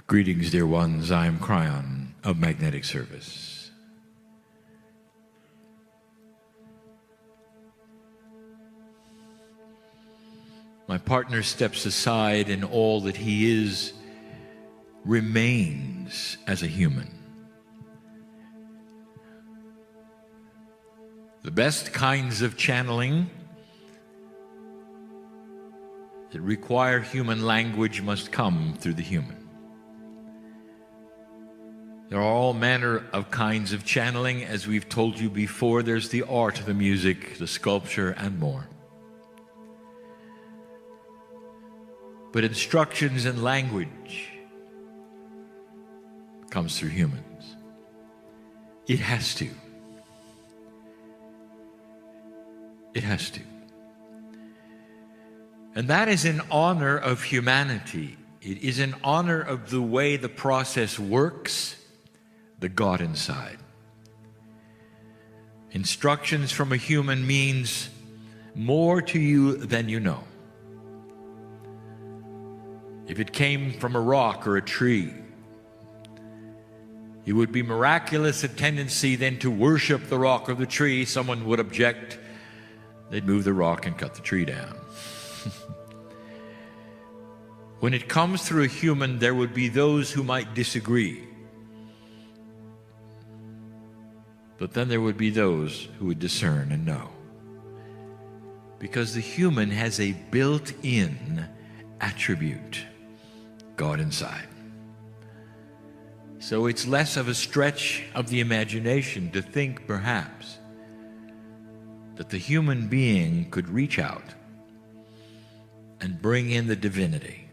Greetings, dear ones. I am Kyron of Magnetic Service. My partner steps aside, and all that he is remains as a human. The best kinds of channeling that require human language must come through the human. There are all manner of kinds of channeling. As we've told you before, there's the art, the music, the sculpture, and more. But instructions and language comes through humans. It has to. It has to. And that is in honor of humanity. It is in honor of the way the process works, the God inside. Instructions from a human means more to you than you know. If it came from a rock or a tree, it would be miraculous a tendency then to worship the rock or the tree. Someone would object. They'd move the rock and cut the tree down. When it comes through a human, there would be those who might disagree. But then there would be those who would discern and know. Because the human has a built-in attribute, God inside. So it's less of a stretch of the imagination to think, perhaps, that the human being could reach out and bring in the divinity.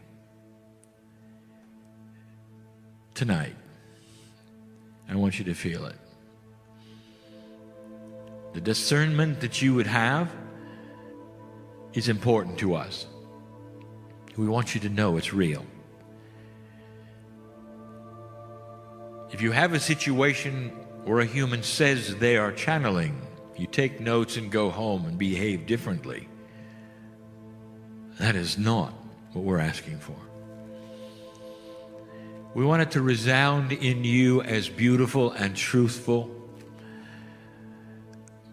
Tonight, I want you to feel it. The discernment that you would have is important to us. We want you to know it's real. If you have a situation where a human says they are channeling, you take notes and go home and behave differently. That is not what we're asking for. We want it to resound in you as beautiful and truthful.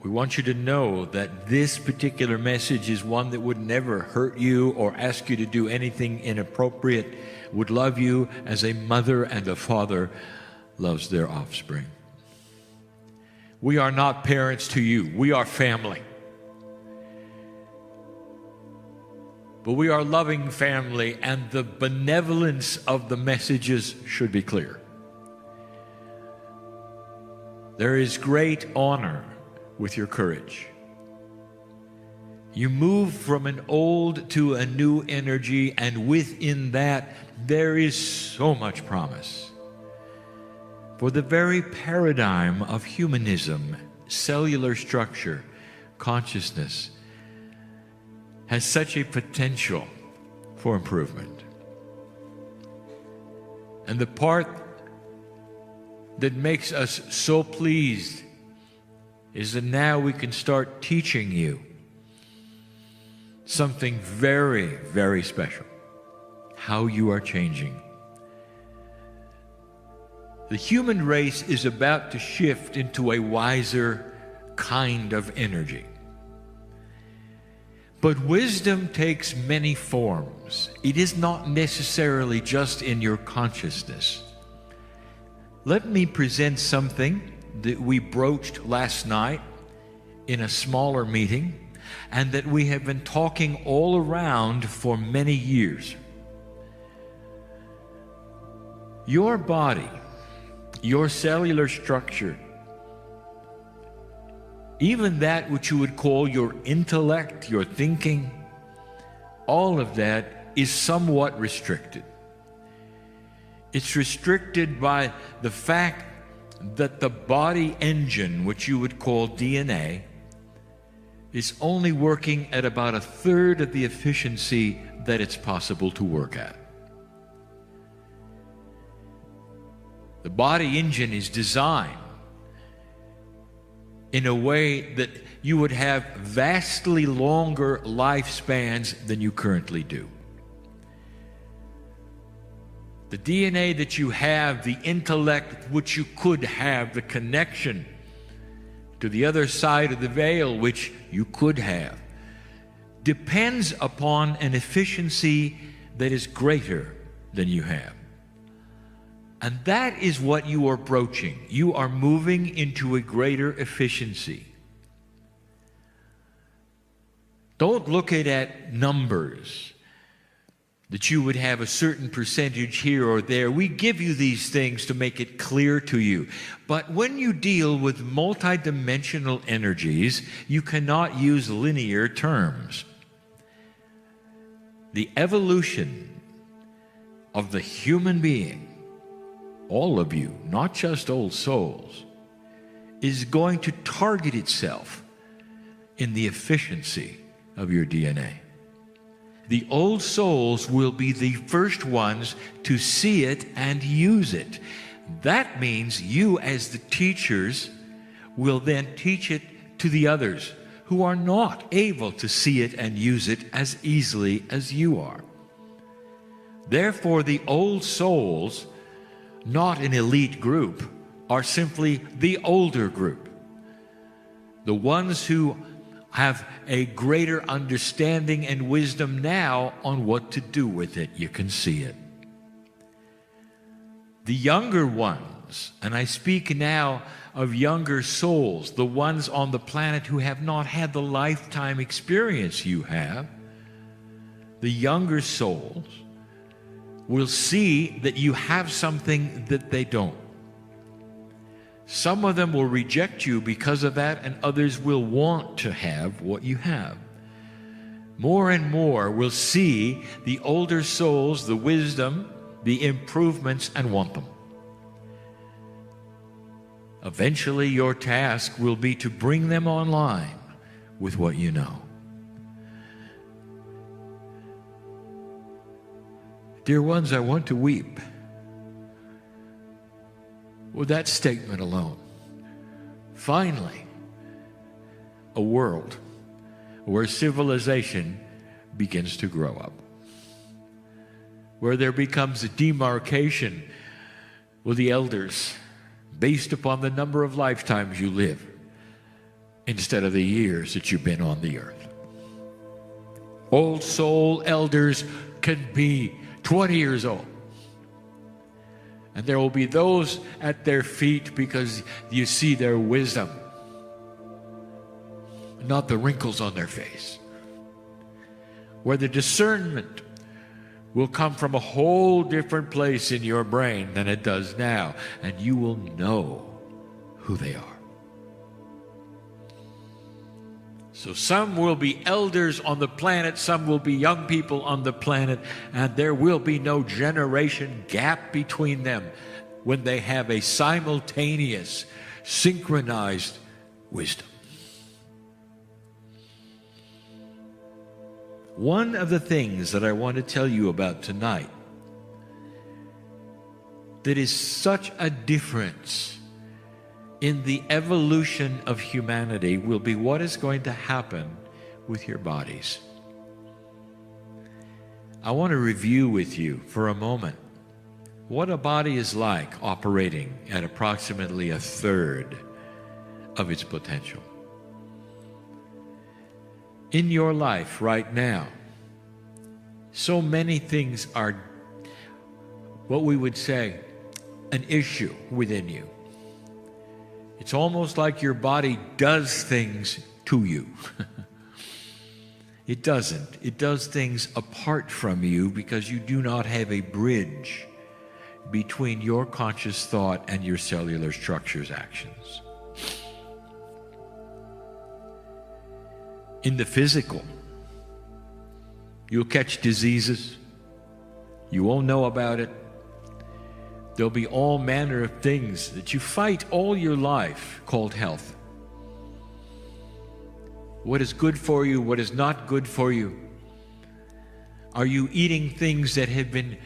We want you to know that this particular message is one that would never hurt you or ask you to do anything inappropriate, would love you as a mother and a father loves their offspring. We are not parents to you. We are family. But we are loving family, and the benevolence of the messages should be clear. There is great honor with your courage. You move from an old to a new energy, and within that there is so much promise. For the very paradigm of humanism, cellular structure, consciousness, has such a potential for improvement. And the part that makes us so pleased is that now we can start teaching you something very, very special. How you are changing. The human race is about to shift into a wiser kind of energy. But wisdom takes many forms. It is not necessarily just in your consciousness. Let me present something that we broached last night in a smaller meeting, and that we have been talking all around for many years. Your body, your cellular structure, even that which you would call your intellect, your thinking, all of that is somewhat restricted. It's restricted by the fact that the body engine, which you would call DNA, is only working at about 1/3 of the efficiency that it's possible to work at. The body engine is designed in a way that you would have vastly longer lifespans than you currently do. The DNA that you have, the intellect which you could have, the connection to the other side of the veil which you could have, depends upon an efficiency that is greater than you have. And that is what you are broaching. You are moving into a greater efficiency. Don't look at numbers, that you would have a certain percentage here or there. We give you these things to make it clear to you. But when you deal with multidimensional energies, you cannot use linear terms. The evolution of the human being, all of you, not just old souls, is going to target itself in the efficiency of your DNA. The old souls will be the first ones to see it and use it. That means you, as the teachers, will then teach it to the others who are not able to see it and use it as easily as you are. Therefore, the old souls, not an elite group, are simply the older group. The ones who have a greater understanding and wisdom now on what to do with it. You can see it. The younger ones, and I speak now of younger souls, the ones on the planet who have not had the lifetime experience you have, the younger souls will see that you have something that they don't. Some of them will reject you because of that, and others will want to have what you have. More and more will see the older souls, the wisdom, the improvements, and want them. Eventually, your task will be to bring them online with what you know. Dear ones, I want to weep with that statement alone. Finally, a world where civilization begins to grow up, where there becomes a demarcation with the elders based upon the number of lifetimes you live instead of the years that you've been on the earth. Old soul elders can be 20 years old. And there will be those at their feet because you see their wisdom, not the wrinkles on their face. Where the discernment will come from a whole different place in your brain than it does now, and you will know who they are. So some will be elders on the planet, some will be young people on the planet, and there will be no generation gap between them when they have a simultaneous, synchronized wisdom. One of the things that I want to tell you about tonight that is such a difference in the evolution of humanity will be what is going to happen with your bodies. I want to review with you for a moment what a body is like operating at approximately a third of its potential. In your life right now, so many things are what we would say an issue within you. It's almost like your body does things to you. It doesn't. It does things apart from you because you do not have a bridge between your conscious thought and your cellular structure's actions. In the physical, you'll catch diseases. You won't know about it. There'll be all manner of things that you fight all your life called health. What is good for you? What is not good for you? Are you eating things that have been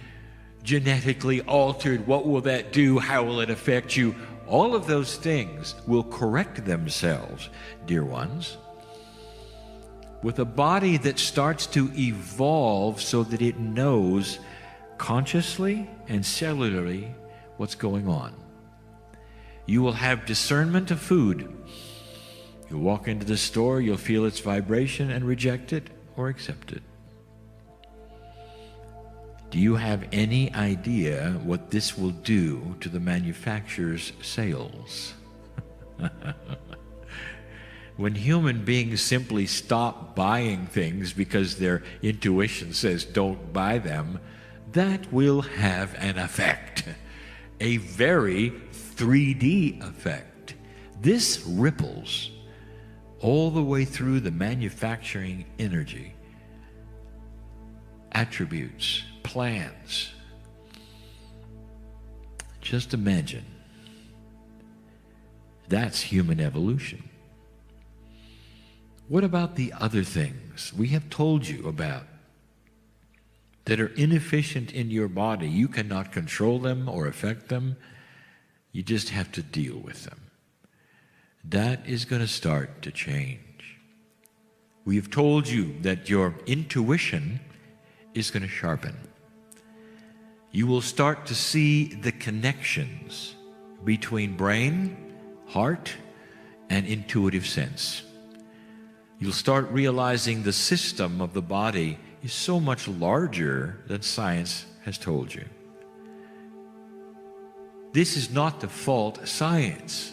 genetically altered? What will that do? How will it affect you? All of those things will correct themselves, dear ones, with a body that starts to evolve so that it knows consciously and cellularly what's going on. You will have discernment of food. You'll walk into the store, you'll feel its vibration and reject it or accept it. Do you have any idea what this will do to the manufacturer's sales? When human beings simply stop buying things because their intuition says don't buy them, that will have an effect, a very 3D effect. This ripples all the way through the manufacturing energy, attributes, plans. Just imagine. That's human evolution. What about the other things we have told you about that are inefficient in your body? You cannot control them or affect them. You just have to deal with them. That is going to start to change. We have told you that your intuition is going to sharpen. You will start to see the connections between brain, heart, and intuitive sense. You'll start realizing the system of the body is so much larger than science has told you. This is not the fault science.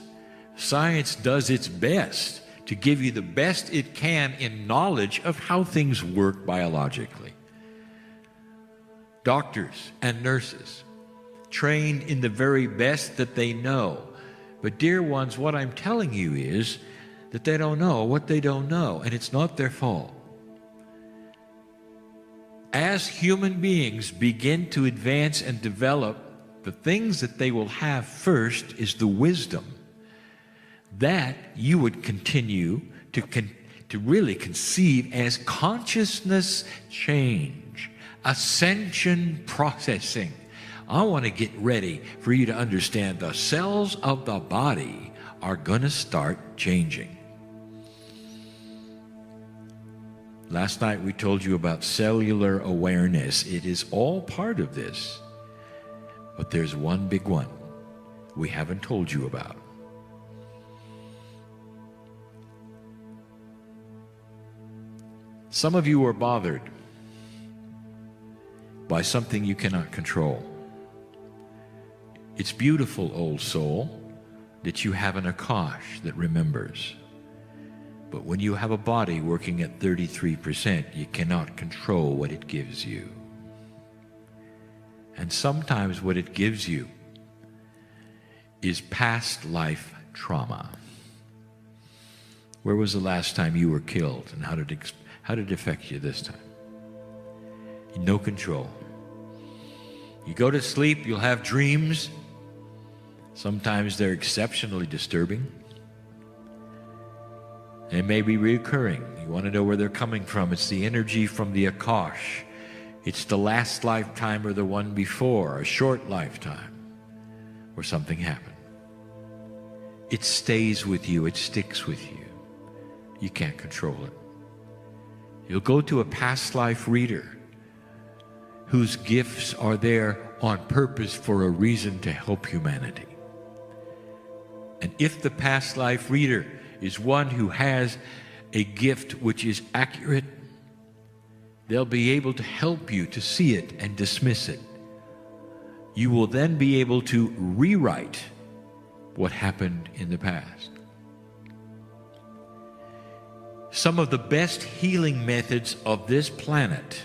Science does its best to give you the best it can in knowledge of how things work biologically. Doctors and nurses trained in the very best that they know. But dear ones, what I'm telling you is that they don't know what they don't know, and it's not their fault. As human beings begin to advance and develop, the things that they will have first is the wisdom that you would continue to really conceive as consciousness change, ascension processing. I want to get ready for you to understand the cells of the body are going to start changing. Last night we told you about cellular awareness. It is all part of this. But there's one big one we haven't told you about. Some of you are bothered by something you cannot control. It's beautiful, old soul, that you have an Akash that remembers. But when you have a body working at 33%, you cannot control what it gives you. And sometimes what it gives you is past life trauma. Where was the last time you were killed, and how did it affect you this time? No control. You go to sleep, you'll have dreams. Sometimes they're exceptionally disturbing. They may be recurring. You want to know where they're coming from. It's the energy from the Akash. It's the last lifetime or the one before, a short lifetime where something happened. It stays with you. It sticks with you. You can't control it. You'll go to a past life reader whose gifts are there on purpose for a reason to help humanity. And if the past life reader is one who has a gift which is accurate, they'll be able to help you to see it and dismiss it. You will then be able to rewrite what happened in the past. Some of the best healing methods of this planet,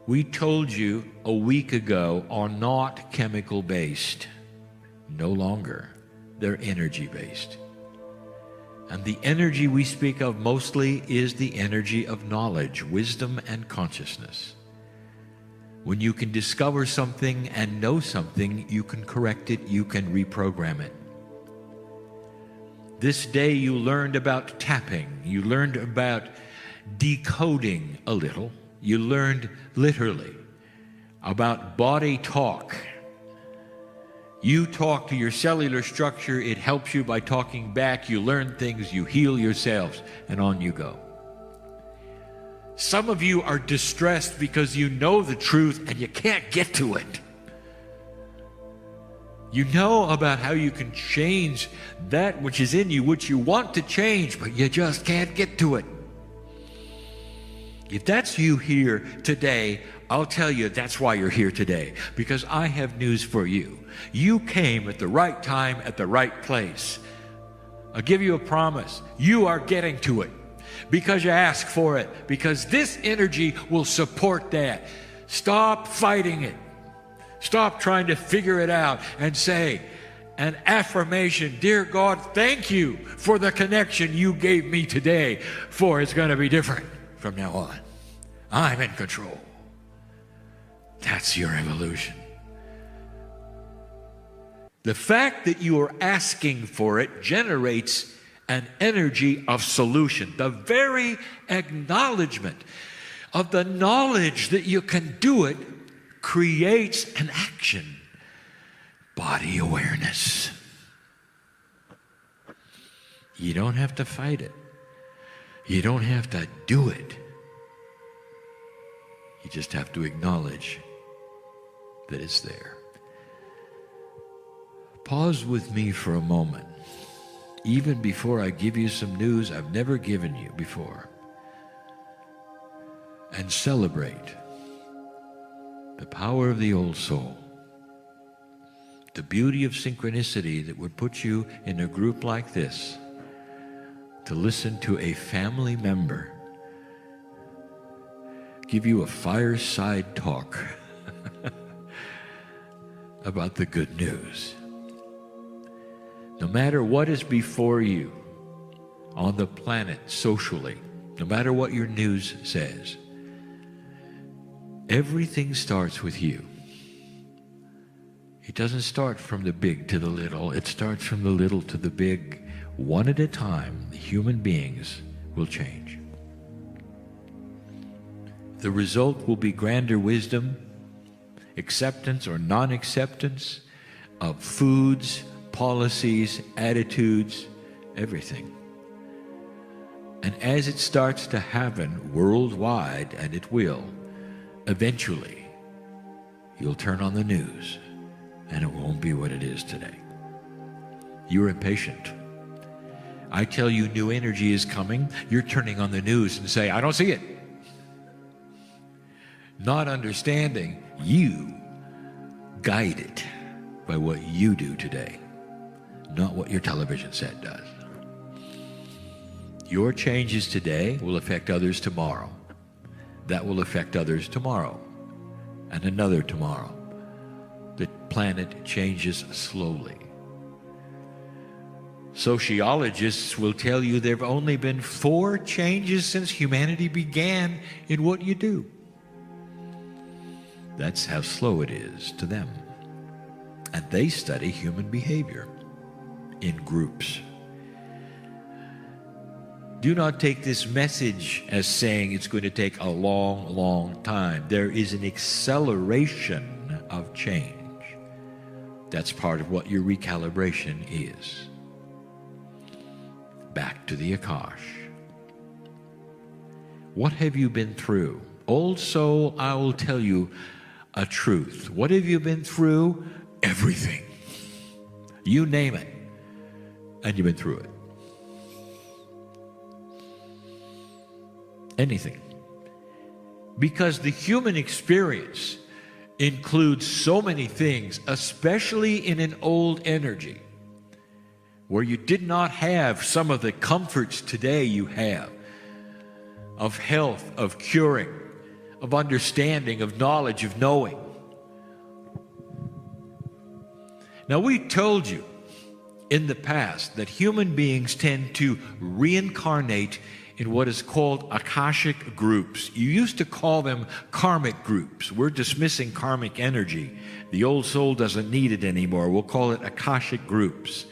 we told you a week ago, are not chemical-based. No longer. They're energy-based. And the energy we speak of mostly is the energy of knowledge, wisdom, and consciousness. When you can discover something and know something, you can correct it, you can reprogram it. This day you learned about tapping, you learned about decoding a little, you learned literally about body talk. You talk to your cellular structure, it helps you by talking back, you learn things, you heal yourselves, and on you go. Some of you are distressed because you know the truth and you can't get to it. You know about how you can change that which is in you, which you want to change, but you just can't get to it. If that's you here today, I'll tell you that's why you're here today, because I have news for you. You came at the right time, at the right place. I'll give you a promise. You are getting to it because you ask for it, because this energy will support that. Stop fighting it. Stop trying to figure it out and say an affirmation. Dear God, thank you for the connection you gave me today, for it's going to be different from now on. I'm in control. That's your evolution. The fact that you are asking for it generates an energy of solution. The very acknowledgement of the knowledge that you can do it creates an action. Body awareness. You don't have to fight it. You don't have to do it. You just have to acknowledge that it's there. Pause with me for a moment, even before I give you some news I've never given you before, and celebrate the power of the old soul, the beauty of synchronicity that would put you in a group like this to listen to a family member give you a fireside talk about the good news. No matter what is before you on the planet socially, no matter what your news says, everything starts with you. It doesn't start from the big to the little. It starts from the little to the big. One at a time, the human beings will change. The result will be grander wisdom, acceptance or non-acceptance of foods, policies, attitudes, everything. And as it starts to happen worldwide, and it will, eventually, you'll turn on the news, and it won't be what it is today. You're impatient. I tell you new energy is coming, you're turning on the news and say, I don't see it. Not understanding, you guide it by what you do today, not what your television set does. Your changes today will affect others tomorrow. That will affect others tomorrow, and another tomorrow. The planet changes slowly. Sociologists will tell you there have only been 4 changes since humanity began in what you do. That's how slow it is to them. And they study human behavior in groups. Do not take this message as saying it's going to take a long, long time. There is an acceleration of change. That's part of what your recalibration is. Back to the Akash. What have you been through? Old soul, I will tell you a truth. What have you been through? Everything. You name it, and you've been through it. Anything. Because the human experience includes so many things, especially in an old energy, where you did not have some of the comforts today you have, of health, of curing, of understanding, of knowledge, of knowing. Now, we told you in the past that human beings tend to reincarnate in what is called Akashic groups. You used to call them karmic groups. We're dismissing karmic energy. The old soul doesn't need it anymore. We'll call it Akashic groups.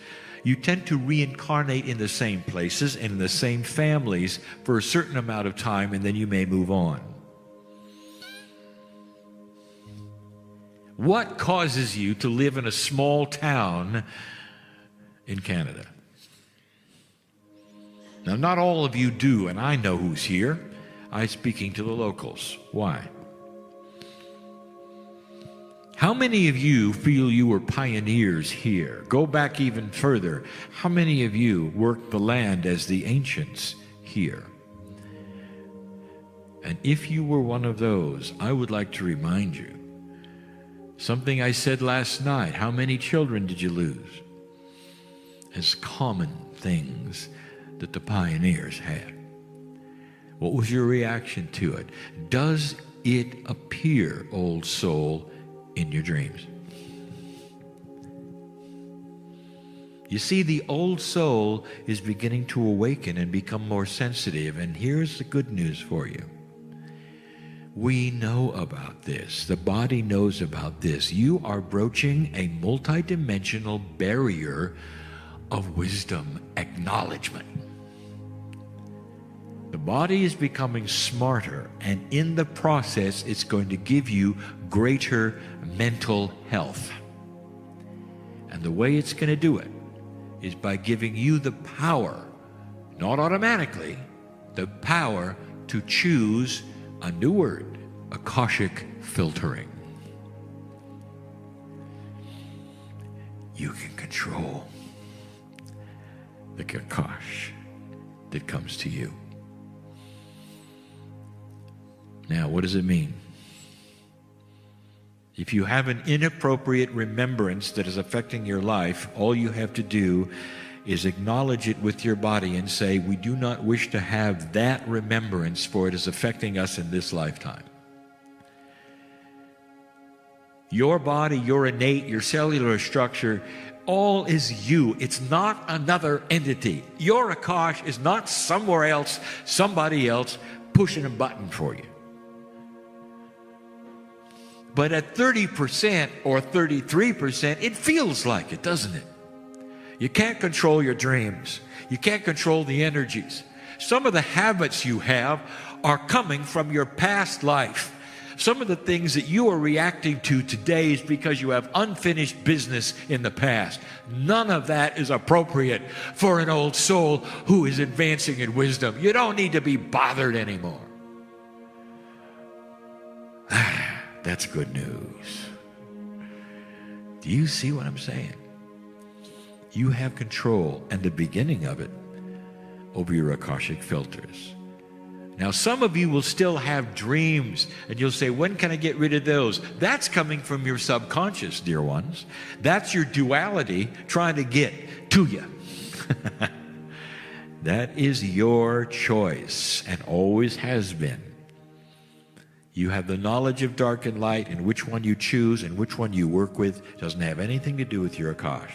You tend to reincarnate in the same places and in the same families for a certain amount of time, and then you may move on. What causes you to live in a small town in Canada? Now, not all of you do, and I know who's here. I'm speaking to the locals. Why? How many of you feel you were pioneers here? Go back even further. How many of you worked the land as the ancients here? And if you were one of those, I would like to remind you something I said last night. How many children did you lose? As common things that the pioneers had. What was your reaction to it? Does it appear, old soul, in your dreams? You see, the old soul is beginning to awaken and become more sensitive, and here's the good news for you. We know about this. The body knows about this. You are broaching a multidimensional barrier of wisdom acknowledgement. The body is becoming smarter, and in the process, it's going to give you greater mental health. And the way it's going to do it is by giving you the power, not automatically, the power to choose a new word, Akashic filtering. You can control the Akash that comes to you. Now, what does it mean? If you have an inappropriate remembrance that is affecting your life, all you have to do is acknowledge it with your body and say, we do not wish to have that remembrance, for it is affecting us in this lifetime. Your body, your innate, your cellular structure, all is you. It's not another entity. Your Akash is not somewhere else, somebody else pushing a button for you. But at 30% or 33%, it feels like it, doesn't it? You can't control your dreams. You can't control the energies. Some of the habits you have are coming from your past life. Some of the things that you are reacting to today is because you have unfinished business in the past. None of that is appropriate for an old soul who is advancing in wisdom. You don't need to be bothered anymore. That's good news. Do you see what I'm saying? You have control, and the beginning of it, over your Akashic filters. Now, some of you will still have dreams, and you'll say, when can I get rid of those? That's coming from your subconscious, dear ones. That's your duality trying to get to you. That is your choice, and always has been. You have the knowledge of dark and light, and which one you choose and which one you work with doesn't have anything to do with your Akash.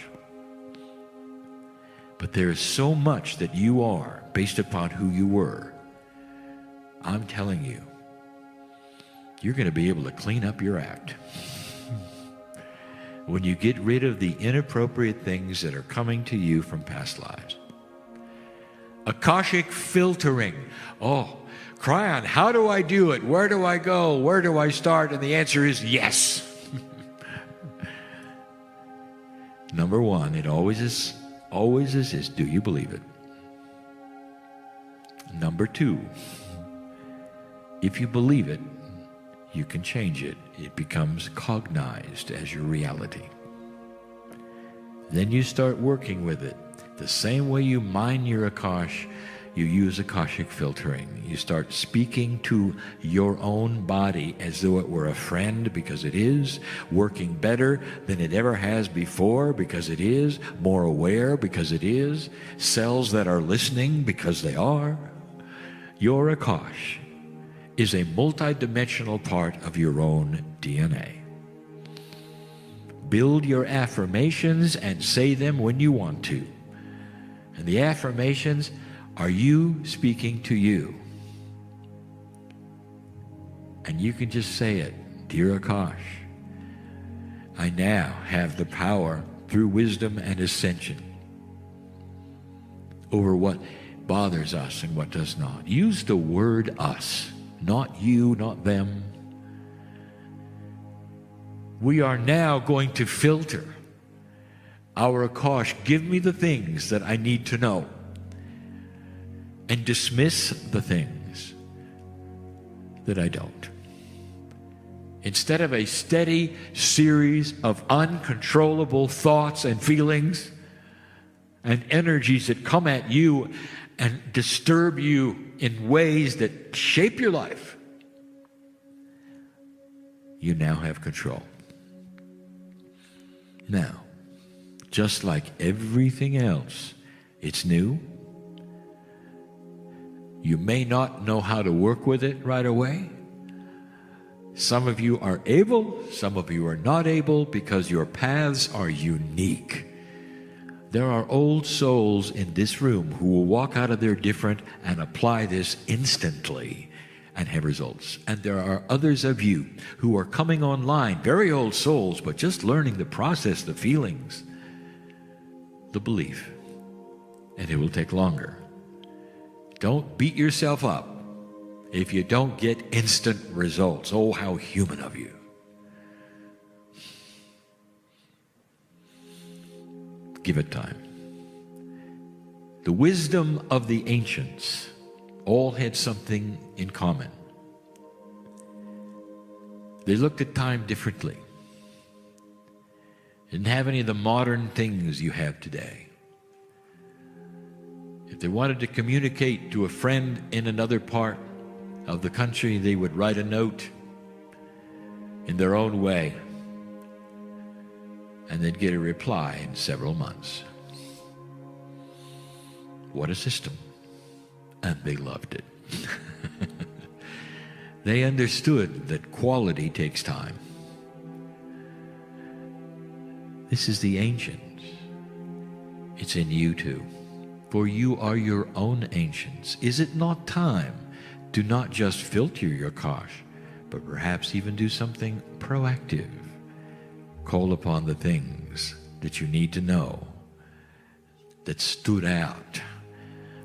But there is so much that you are based upon who you were. I'm telling you, you're going to be able to clean up your act. When you get rid of the inappropriate things that are coming to you from past lives. Akashic filtering. Oh, Kyron, how do I do it? Where do I go? Where do I start? And the answer is yes. Number one, it always is this. Do you believe it? Number two, if you believe it, you can change it. It becomes cognized as your reality. Then you start working with it. The same way you mine your Akash, you use Akashic filtering. You start speaking to your own body as though it were a friend, because it is, working better than it ever has before because it is, more aware because it is, cells that are listening because they are. Your Akash is a multidimensional part of your own DNA. Build your affirmations and say them when you want to. And the affirmations are you speaking to you. And you can just say it, Dear Akash, I now have the power through wisdom and ascension over what bothers us and what does not. Use the word us, not you, not them. We are now going to filter our Akash. Give me the things that I need to know, and dismiss the things that I don't. Instead of a steady series of uncontrollable thoughts and feelings and energies that come at you and disturb you in ways that shape your life, you now have control. Now, just like everything else, it's new. You may not know how to work with it right away. Some of you are able, some of you are not able, because your paths are unique. There are old souls in this room who will walk out of there different and apply this instantly and have results. And there are others of you who are coming online, very old souls, but just learning the process, the feelings, the belief. And it will take longer. Don't beat yourself up if you don't get instant results. Oh, how human of you. Give it time. The wisdom of the ancients all had something in common. They looked at time differently. Didn't have any of the modern things you have today. If they wanted to communicate to a friend in another part of the country, they would write a note in their own way, and they'd get a reply in several months. What a system. And they loved it. They understood that quality takes time. This is the ancients. It's in you too. For you are your own ancients. Is it not time to not just filter your kosh, but perhaps even do something proactive? Call upon the things that you need to know that stood out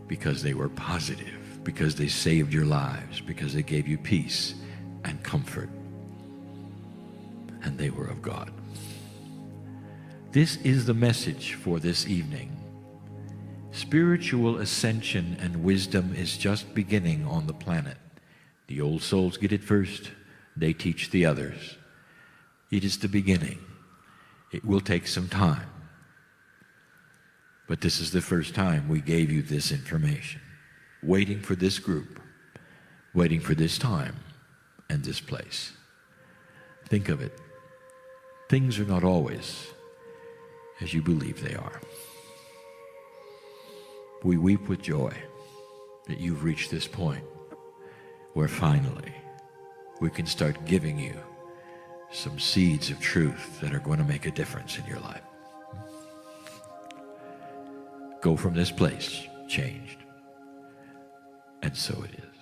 because they were positive, because they saved your lives, because they gave you peace and comfort, and they were of God. This is the message for this evening. Spiritual ascension and wisdom is just beginning on the planet. The old souls get it first. They teach the others. It is the beginning. It will take some time. But this is the first time we gave you this information. Waiting for this group. Waiting for this time and this place. Think of it. Things are not always as you believe they are. We weep with joy that you've reached this point where finally we can start giving you some seeds of truth that are going to make a difference in your life. Go from this place changed. And so it is.